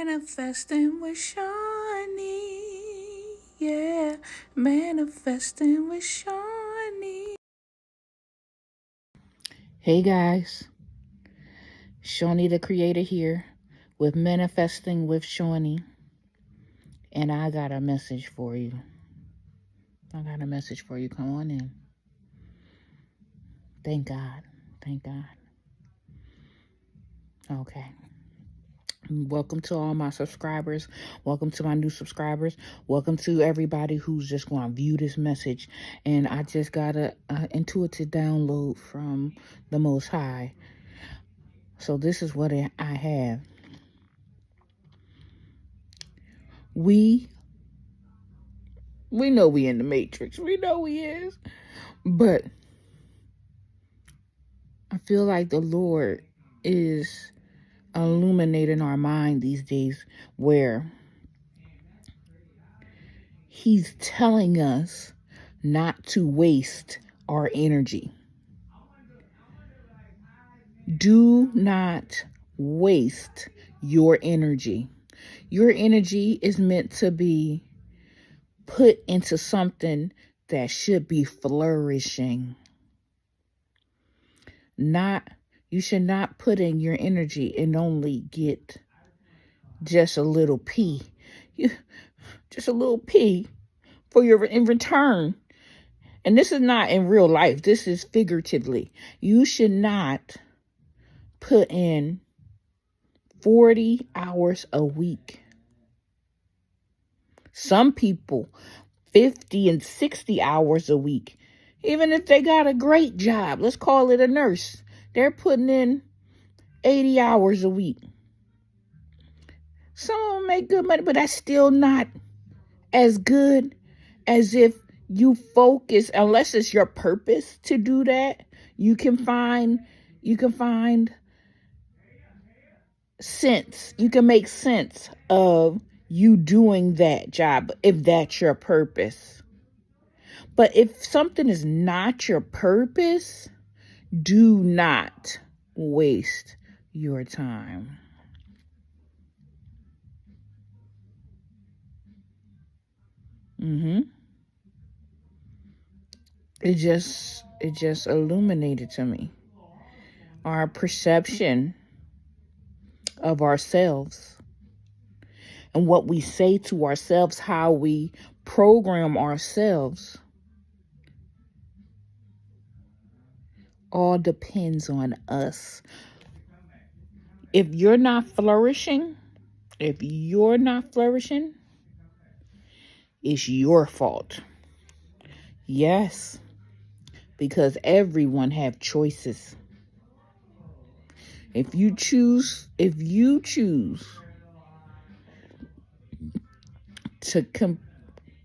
Manifesting with Shawnee. Yeah, manifesting with Shawnee. Hey guys, Shawnee the Creator here with Manifesting with Shawnee. And I got a message for you. Come on in. Thank God. Okay. Welcome to all my subscribers. Welcome to my new subscribers. Welcome to everybody who's just going to view this message. And I just got an intuitive download from the Most High. So this is what I have. We know we in the Matrix. We know we is. But I feel like the Lord is illuminating our mind these days, where He's telling us not to waste our energy. Do not waste your energy. Your energy is meant to be put into something that should be flourishing. You should not put in your energy and only get just a little pee. Just a little pee in return. And this is not in real life. This is figuratively. You should not put in 40 hours a week. Some people, 50 and 60 hours a week. Even if they got a great job, let's call it a nurse, they're putting in 80 hours a week. Some of them make good money, but that's still not as good as if you focus, unless it's your purpose to do that. You can find sense. You can make sense of you doing that job if that's your purpose. But if something is not your purpose, do not waste your time. It just illuminated to me our perception of ourselves and what we say to ourselves, how we program ourselves. All depends on us. If you're not flourishing, it's your fault. Yes, because everyone have choices. If you choose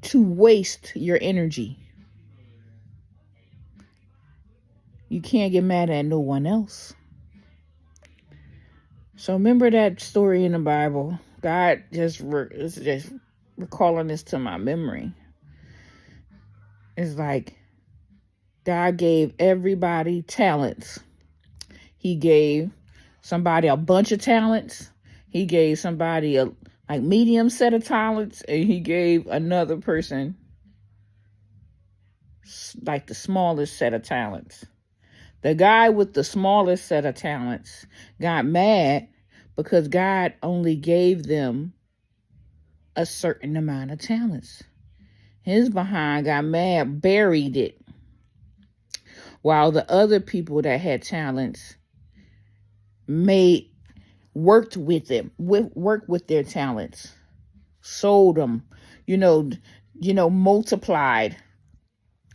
to waste your energy, you can't get mad at no one else. So remember that story in the Bible. God just recalling this to my memory. It's like God gave everybody talents. He gave somebody a bunch of talents. He gave somebody a medium set of talents, and he gave another person like the smallest set of talents. The guy with the smallest set of talents got mad because God only gave them a certain amount of talents. His behind got mad, buried it, while the other people that had talents worked with their talents, sold them, multiplied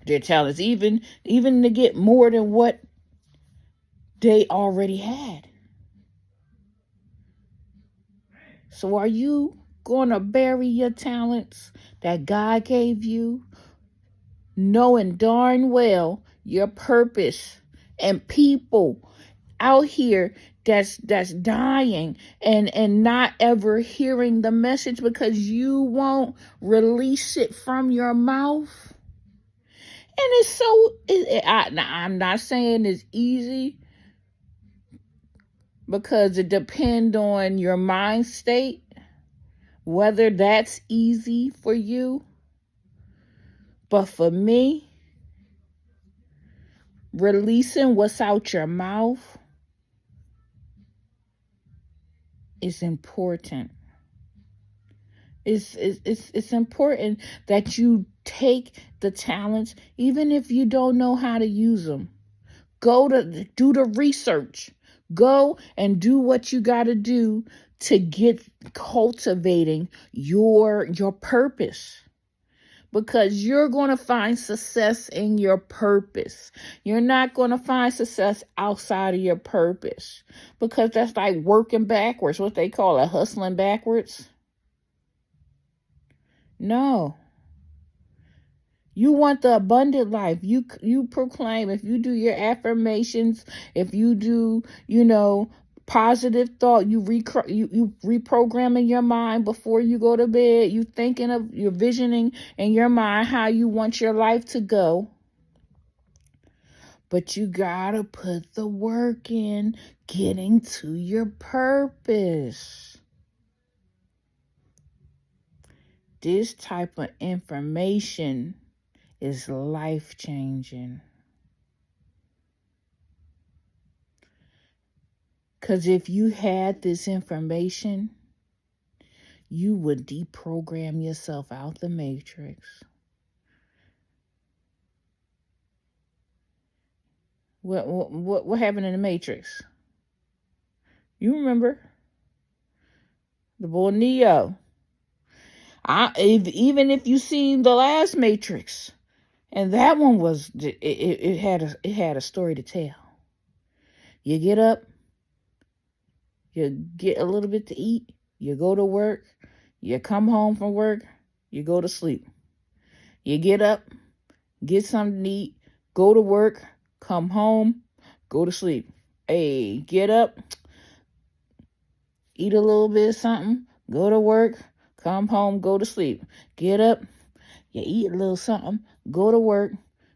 their talents, even to get more than what they already had. So are you going to bury your talents that God gave you, knowing darn well your purpose and people out here that's dying and not ever hearing the message because you won't release it from your mouth? And I'm not saying it's easy, because it depends on your mind state. Whether that's easy for you, but for me, releasing what's out your mouth is important. It's important that you take the talents, even if you don't know how to use them. Go to do the research. Go and do what you got to do to get cultivating your purpose. Because you're going to find success in your purpose. You're not going to find success outside of your purpose. Because that's like working backwards, what they call it, hustling backwards. No. You want the abundant life. You proclaim, if you do your affirmations, if you do, positive thought, you reprogramming your mind before you go to bed. You thinking of, you're visioning in your mind how you want your life to go. But you gotta put the work in getting to your purpose. This type of information is life-changing. Because if you had this information, you would deprogram yourself out the matrix. What happened in the matrix? You remember? The boy Neo. Even if you seen the last Matrix, and that one was it had a story to tell. You get up, you get a little bit to eat, you go to work, you come home from work, you go to sleep. You get up, get something to eat, go to work, come home, go to sleep. Hey, get up, eat a little bit of something, go to work, come home, go to sleep. Get up, you eat a little something, go to work,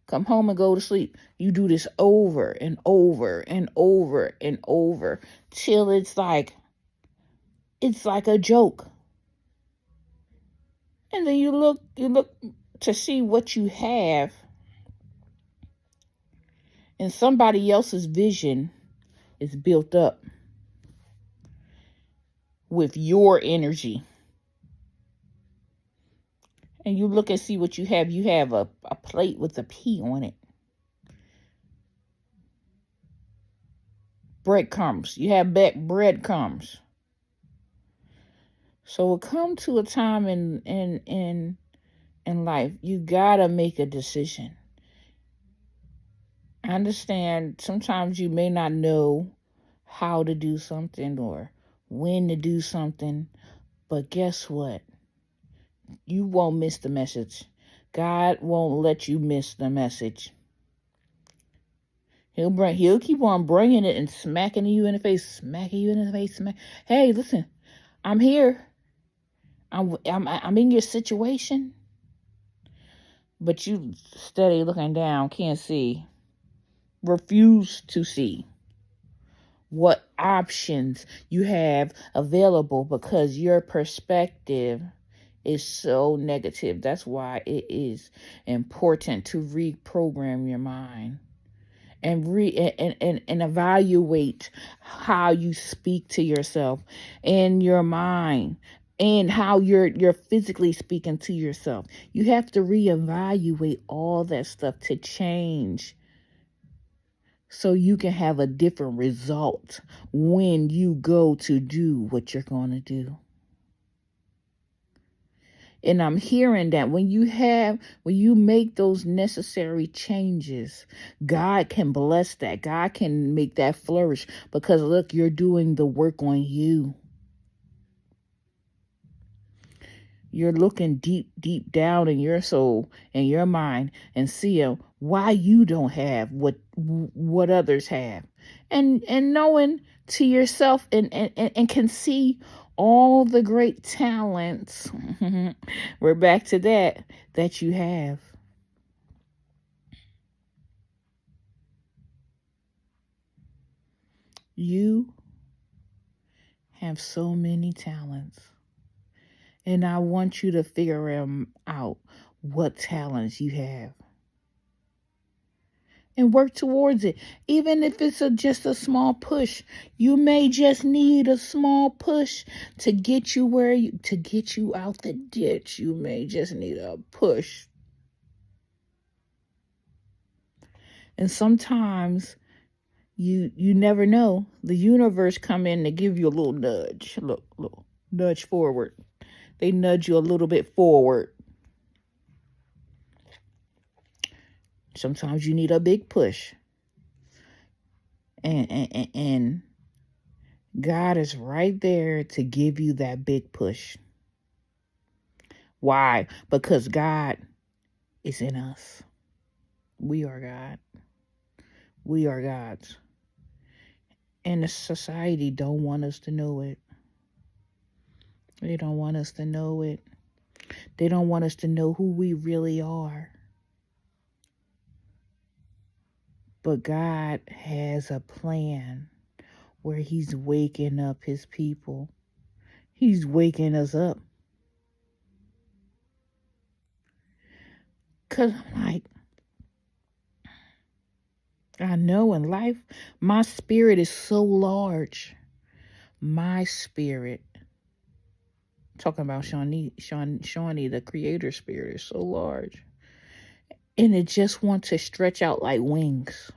come home and go to sleep. You do this over and over and over and over till it's like a joke. And then you look to see what you have, and somebody else's vision is built up with your energy. And you look and see what you have. You have a plate with a P on it. Breadcrumbs. You have breadcrumbs. So we'll come to a time in life, you gotta make a decision. I understand sometimes you may not know how to do something or when to do something, but guess what? You won't miss the message. God won't let you miss the message. He'll keep on bringing it and smacking you in the face. Hey, listen, I'm here. I'm in your situation, but you steady looking down, can't see, refuse to see what options you have available because your perspective is so negative. That's why it is important to reprogram your mind and and evaluate how you speak to yourself in your mind and how you're physically speaking to yourself. You have to reevaluate all that stuff to change so you can have a different result when you go to do what you're going to do. And I'm hearing that when you make those necessary changes, God can bless that. God can make that flourish because look, you're doing the work on you. You're looking deep down in your soul and your mind and seeing why you don't have what others have. And knowing to yourself and can see all the great talents. We're back to that you have. You have so many talents. And I want you to figure out what talents you have and work towards it. Even if it's just a small push, you may just need a small push to get you to get you out the ditch. You may just need a push. And sometimes you never know. The universe come in to give you a little nudge, little nudge forward. They nudge you a little bit forward. Sometimes you need a big push. And God is right there to give you that big push. Why? Because God is in us. We are God. We are God's. And the society don't want us to know it. They don't want us to know it. They don't want us to know who we really are. But God has a plan where he's waking up his people. He's waking us up. Because I'm like, I know in life, my spirit is so large. My spirit, talking about Shawnee, the creator spirit, is so large. And it just wants to stretch out like wings.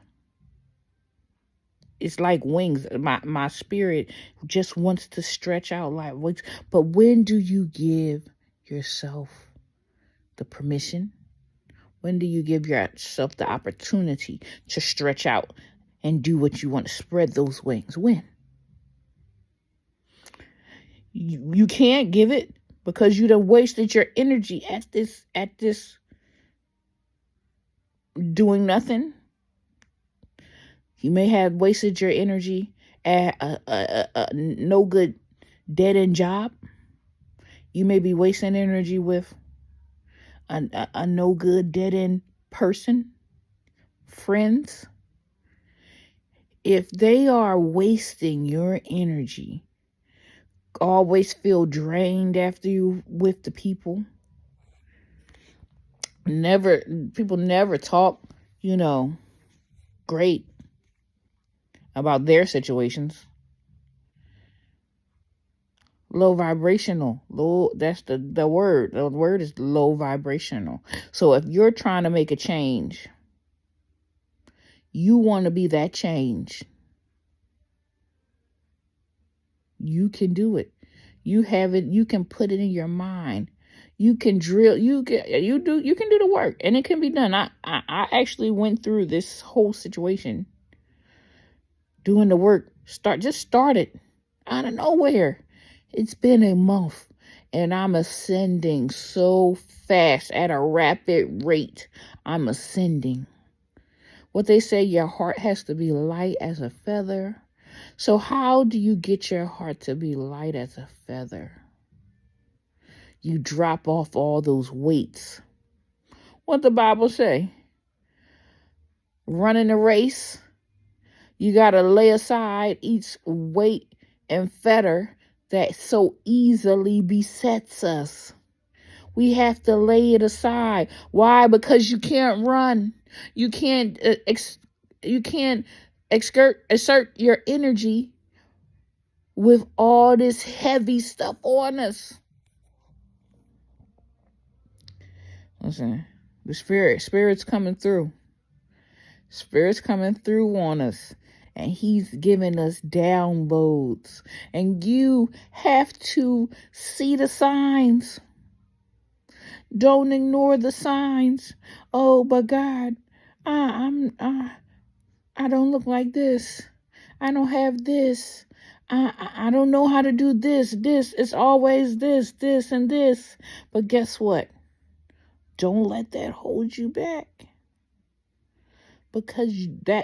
It's like wings. My spirit just wants to stretch out like wings. But when do you give yourself the permission? When do you give yourself the opportunity to stretch out and do what you want to, spread those wings? When? You can't give it because you done wasted your energy at this doing nothing. You may have wasted your energy at a no good dead end job. You may be wasting energy with a no good dead end person, friends. If they are wasting your energy, always feel drained after you with the people. People never talk, great about their situations. Low vibrational. That's the word. The word is low vibrational. So if you're trying to make a change, you want to be that change. You can do it. You have it. You can put it in your mind. You can drill. You can do the work, and it can be done. I actually went through this whole situation, doing the work. Just started out of nowhere. It's been a month, and I'm ascending so fast at a rapid rate. I'm ascending. What they say, your heart has to be light as a feather. So how do you get your heart to be light as a feather? You drop off all those weights. What the Bible say? Running a race, you got to lay aside each weight and fetter that so easily besets us. We have to lay it aside. Why? Because you can't run. You can't assert your energy with all this heavy stuff on us. Listen, the spirit's coming through. Spirit's coming through on us. And he's giving us downloads. And you have to see the signs. Don't ignore the signs. Oh, but God, I don't look like this. I don't have this. I don't know how to do this. It's always this, and this. But guess what? Don't let that hold you back. Because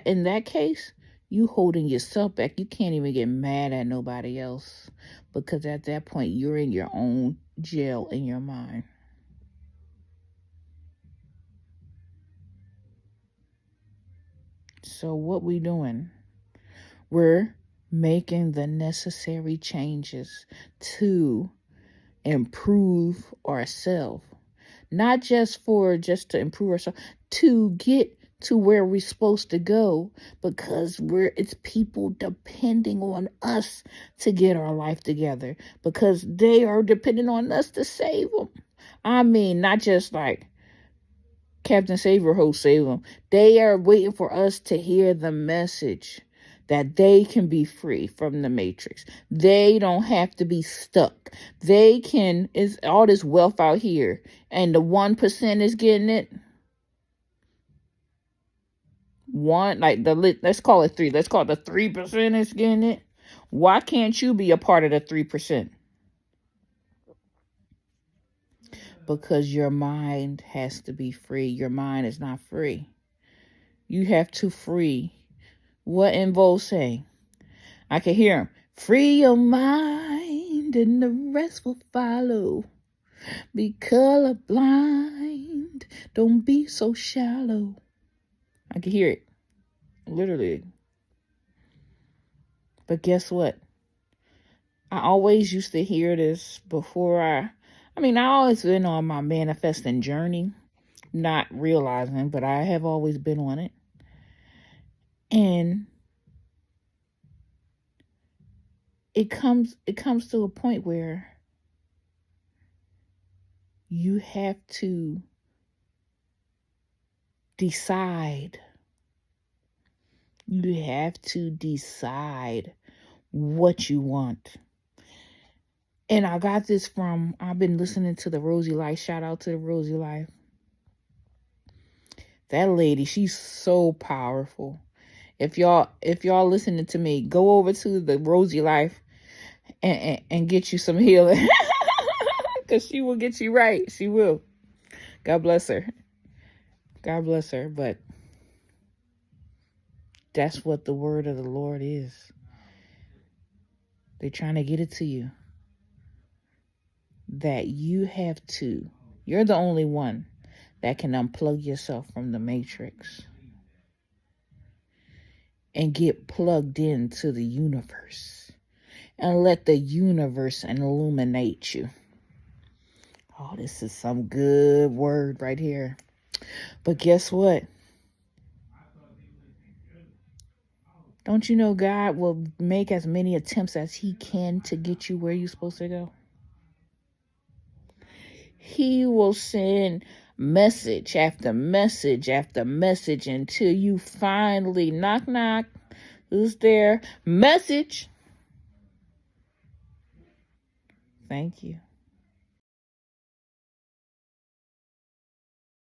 in that case, you holding yourself back. You can't even get mad at nobody else. Because at that point, you're in your own jail in your mind. So what we doing? We're making the necessary changes to improve ourselves. Not just to improve ourselves, to get to where we're supposed to go, because it's people depending on us to get our life together, because they are depending on us to save them. I mean, not just like Captain Savior who save them. They are waiting for us to hear the message that they can be free from the matrix. They don't have to be stuck. They can, is all this wealth out here, and the 1% is getting it. Let's call it 3. Let's call it the 3% is getting it. Why can't you be a part of the 3%? Because your mind has to be free. Your mind is not free. You have to free. What in Vo say? I can hear him. Free your mind and the rest will follow. Be colorblind. Don't be so shallow. I can hear it. Literally. But guess what? I always used to hear this before I always been on my manifesting journey, not realizing, but I have always been on it. And it comes to a point where you have to decide. You have to decide what you want. And I got this I've been listening to the Rosie Life. Shout out to the Rosie Life. That lady, she's so powerful. If y'all listening to me, go over to the Rosie Life and get you some healing. Because she will get you right. She will. God bless her. God bless her. But that's what the word of the Lord is. They're trying to get it to you. That you're the only one that can unplug yourself from the matrix and get plugged into the universe and let the universe illuminate you. Oh, this is some good word right here. But guess what? Don't you know God will make as many attempts as he can to get you where you're supposed to go? He will send message after message after message until you finally knock, knock. Who's there? Message. Thank you.